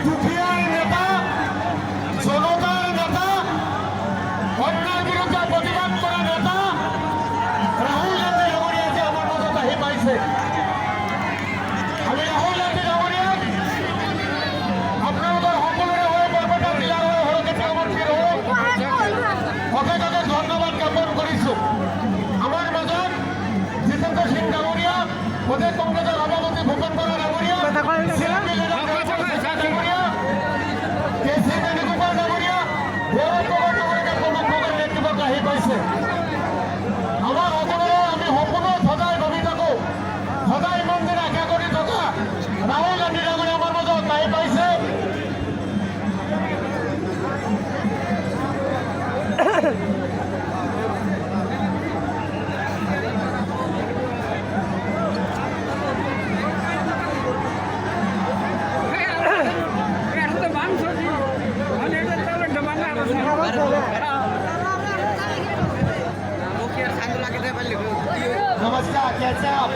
দুঃখিয়া নেতা, জনতার নেতা, অন্যায় বিরুদ্ধে প্রতিবাদ করা নেতা রাহুল গান্ধী ডাঙৰীয়া যে আমাৰ মাজত আহি পাইছে। আমি ৰাহুল গান্ধী ডাঙৰীয়াক আপোনালোকৰ সকলোৰে হৈ বৰপেটা জিলাৰ হৈ সৰস্বতী সমষ্টিৰ হৈ অশেষ অশেষ ধন্যবাদ জ্ঞাপন কৰিছোঁ। আমাৰ মাজত জিতেন্দ্ৰ সিং ডাঙৰীয়া, প্ৰদেশ কংগ্ৰেছৰ সভাপতি ভূপেন বৰা ডাঙৰীয়া, চিএমপি লিডাৰ ডাঙৰীয়া, কেচি বেণুগোপাল ডাঙৰীয়া, প্ৰমুখসকলৰ নেতৃত্বত আহি পাইছে। আমাৰ সকলোৰে আমি সপোনত সদায় ভাবি থাকোঁ, সদায় ইমান দিন আশা কৰি থকা ৰাহুল গান্ধী ডাঙৰীয়া আমাৰ মাজত আহি পাইছে। नमस्कार, कैसे आप?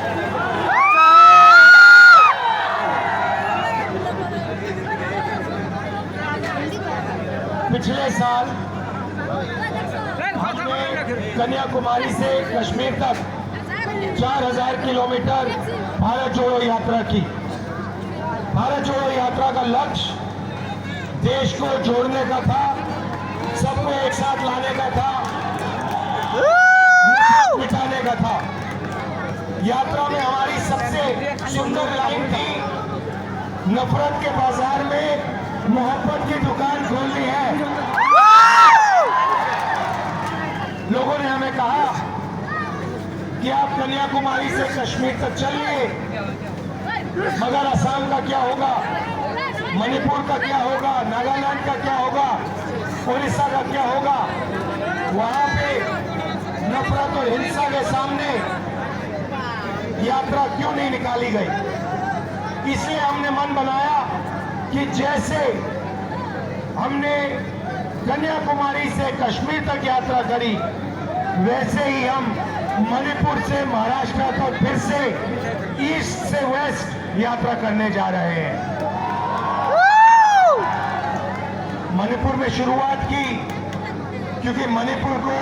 पिछले साल हमने कन्याकुमारी से कश्मीर तक 4000 किलोमीटर भारत जोड़ो यात्रा की। भारत जोड़ो यात्रा का लक्ष्य देश को जोड़ने का था, सबको एक साथ लाने का था, मिटाने का था। यात्रा में हमारी सबसे सुंदर लाइन थी, नफरत के बाजार में मोहब्बत की दुकान खोलनी है। लोगों ने हमें कहा कि आप कन्याकुमारी से कश्मीर तक चलिए, मगर असम का क्या होगा, मणिपुर का क्या होगा, नागालैंड का क्या होगा, उड़ीसा का क्या होगा? वहां पे नफरत और हिंसा के सामने यात्रा क्यों नहीं निकाली गई? इसलिए हमने मन बनाया कि जैसे हमने कन्याकुमारी से कश्मीर तक यात्रा करी, वैसे ही हम मणिपुर से महाराष्ट्र तक फिर से ईस्ट से वेस्ट यात्रा करने जा रहे हैं। मणिपुर में शुरुआत की क्योंकि मणिपुर को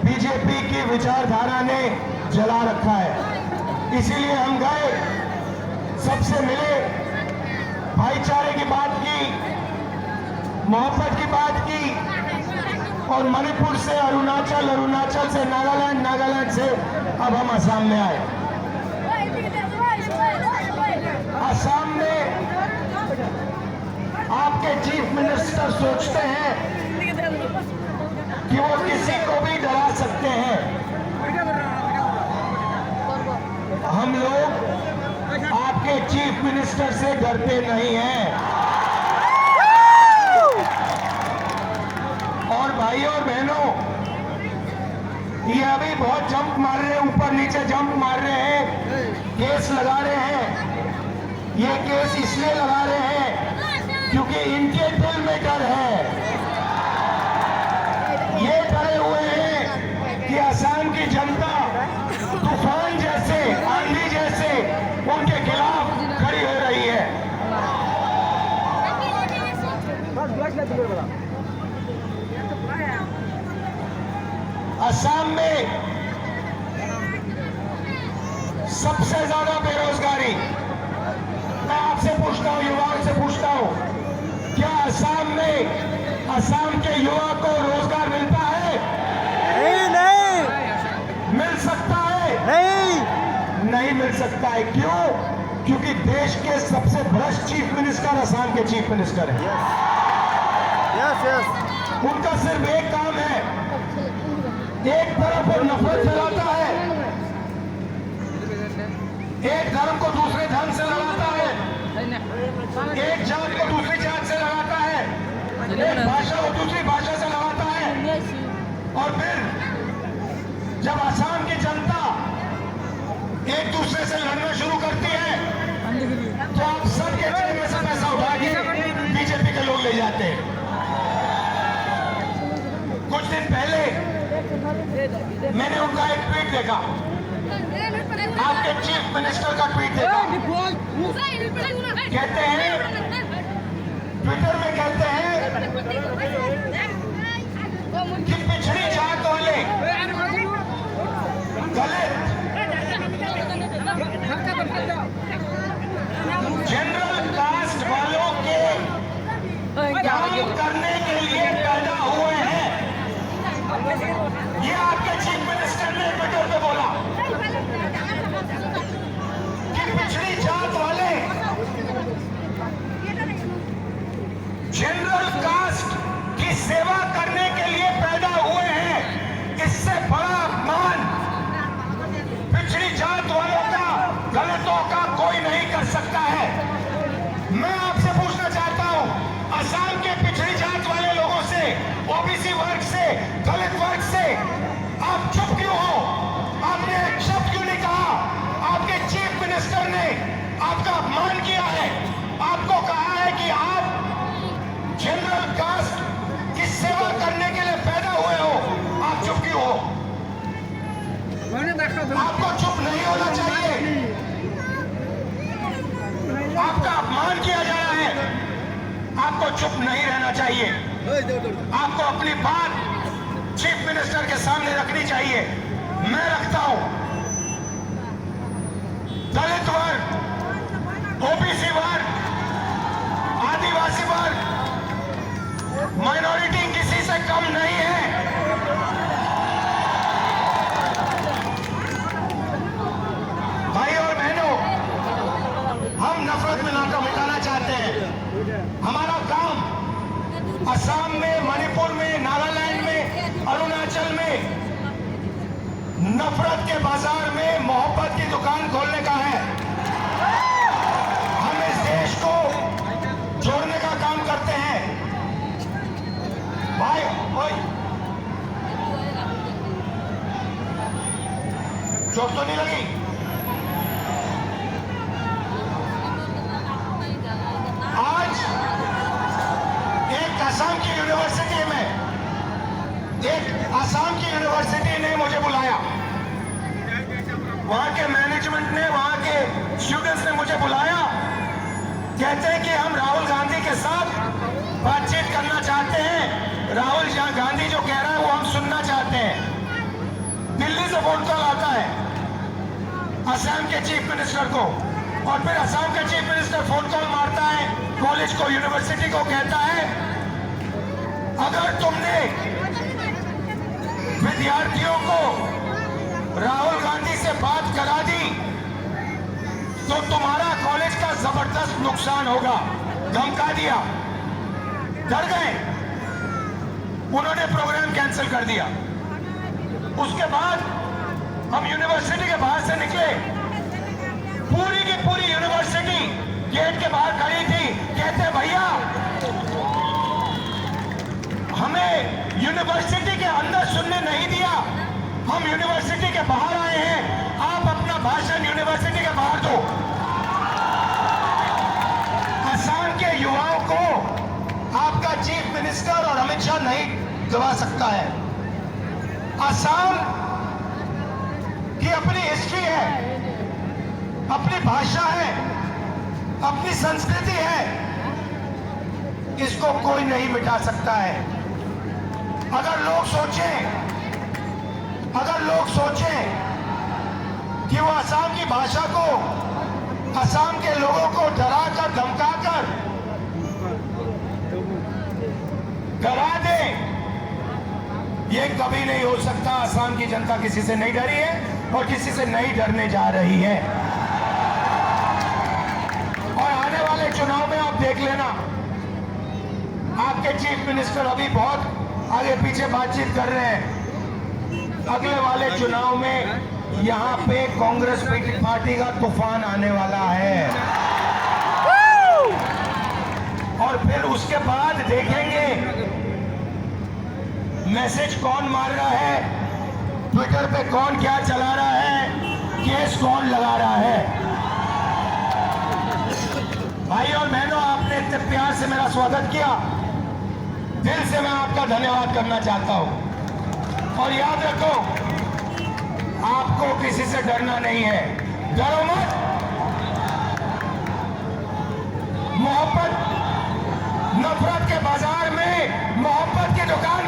बीजेपी की विचारधारा ने जला रखा है, इसीलिए हम गए, सबसे मिले, भाईचारे की बात की, मोहब्बत की बात की, और मणिपुर से अरुणाचल, अरुणाचल से नागालैंड, नागालैंड से अब हम असम में आए। असम में आपके चीफ मिनिस्टर सोचते हैं कि वो किसी को भी डरा सकते हैं। हम लोग आपके चीफ मिनिस्टर से डरते नहीं हैं। और भाइयों और बहनों, ये अभी बहुत जंप मार रहे हैं, ऊपर नीचे जंप मार रहे हैं, केस लगा रहे हैं। ये केस इसलिए लगा रहे हैं क्योंकि इनके दिल में डर है। ये डरे हुए हैं कि असम की जनता तूफान जैसे, आंधी जैसे उनके खिलाफ खड़ी हो रही है। असम में सबसे ज्यादा बेरोजगारी। मैं आपसे पूछता हूं, युवाओं से पूछता हूं, क्या असम में असम के युवा को रोजगार मिलता है? नहीं मिल सकता है? नहीं मिल सकता है। क्यों? क्योंकि देश के सबसे भ्रष्ट चीफ मिनिस्टर असम के चीफ मिनिस्टर हैं। यस उनका सिर्फ एक काम है, एक तरफ वो नफरत फैलाता है, एक धर्म को दूसरे धर्म से लड़ाता है, एक जात को दूसरी जात से लड़ाता है, एक भाषा को दूसरी भाषा से लड़ाता है। और फिर जब असम की जनता एक दूसरे से लड़ना शुरू करती है तो आप सबके जेब में से पैसा उठा के बीजेपी के लोग ले जाते हैं। कुछ दिन पहले मैंने उनका एक ट्वीट देखा, आपके चीफ मिनिस्टर का ट्वीट देखा। कहते हैं ये आपके चीफ मिनिस्टर ने ट्विटर पे बोला कि पिछड़ी जात वाले जनरल कास्ट की सेवा करने के लिए पैदा हुए हैं। इससे बड़ा अपमान पिछड़ी जात वालों का, दलितों का कोई नहीं कर सकता है। मैं आपसे पूछना चाहता हूं, असम के पिछड़ी जात वाले लोगों से, ओबीसी वर्ग से, दलित वर्ग से आप चुप क्यों हो? आपने एक शब्द क्यों नहीं कहा? आपके चीफ मिनिस्टर ने आपका अपमान किया है, आपको कहा है कि आप जनरल कास्ट की सेवा करने के लिए पैदा हुए हो। आप चुप क्यों हो? आपको चुप नहीं होना चाहिए। आपका अपमान किया जा रहा है, आपको चुप नहीं रहना चाहिए। आपको अपनी बात चीफ मिनिस्टर के सामने रखनी चाहिए। मैं रखता हूं। दलित वर्ग, ओबीसी वर्ग, आदिवासी वर्ग, माइनॉरिटी किसी से कम नहीं है। भाई और बहनों, हम नफरत मिटाना चाहते हैं। हमारा काम असम में, मणिपुर में, नागालैंड में, अरुणाचल में नफरत के बाजार में मोहब्बत की दुकान खोलने का है। हम इस देश को जोड़ने का काम करते हैं। भाई ओए, चोट तो नहीं लगी? आज एक असम की यूनिवर्सिटी में, एक असम की यूनिवर्सिटी ने मुझे बुलाया। वहां के मैनेजमेंट ने, वहां के स्टूडेंट्स ने मुझे बुलाया। कहते हैं कि हम राहुल गांधी के साथ बातचीत करना चाहते हैं। राहुल गांधी जो कह रहा है वो हम सुनना चाहते हैं। दिल्ली से फोन कॉल आता है असम के चीफ मिनिस्टर को, और फिर असम का चीफ मिनिस्टर फोन कॉल मारता है कॉलेज को, यूनिवर्सिटी को, कहता है अगर तुमने विद्यार्थियों को राहुल गांधी से बात करा दी तो तुम्हारा कॉलेज का जबरदस्त नुकसान होगा। धमका दिया, डर गए, उन्होंने प्रोग्राम कैंसिल कर दिया। उसके बाद हम यूनिवर्सिटी के बाहर से निकले, पूरी की पूरी यूनिवर्सिटी गेट के बाहर खड़ी थी। कहते भैया हमें यूनिवर्सिटी के अंदर सुनने नहीं दिया, हम यूनिवर्सिटी के बाहर आए हैं, आप अपना भाषण यूनिवर्सिटी के बाहर दो। असम के युवाओं को आपका चीफ मिनिस्टर और अमित शाह नहीं दबा सकता है। असम की अपनी हिस्ट्री है, अपनी भाषा है, अपनी संस्कृति है, इसको कोई नहीं मिटा सकता है। अगर लोग सोचें कि वो असम की भाषा को, असम के लोगों को डराकर, धमकाकर डरा दे, ये कभी नहीं हो सकता। असम की जनता किसी से नहीं डरी है और किसी से नहीं डरने जा रही है। और आने वाले चुनाव में आप देख लेना, आपके चीफ मिनिस्टर अभी बहुत आगे पीछे बातचीत कर रहे हैं। अगले वाले चुनाव में यहाँ पे कांग्रेस पार्टी का तूफान आने वाला है, और फिर उसके बाद देखेंगे मैसेज कौन मार रहा है, ट्विटर पे कौन क्या चला रहा है, केस कौन लगा रहा है। भाई और बहनों, आपने इतने प्यार से मेरा स्वागत किया, दिल से मैं आपका धन्यवाद करना चाहता हूं। और याद रखो, आपको किसी से डरना नहीं है, डरो मत। मोहब्बत, नफरत के बाजार में मोहब्बत की दुकान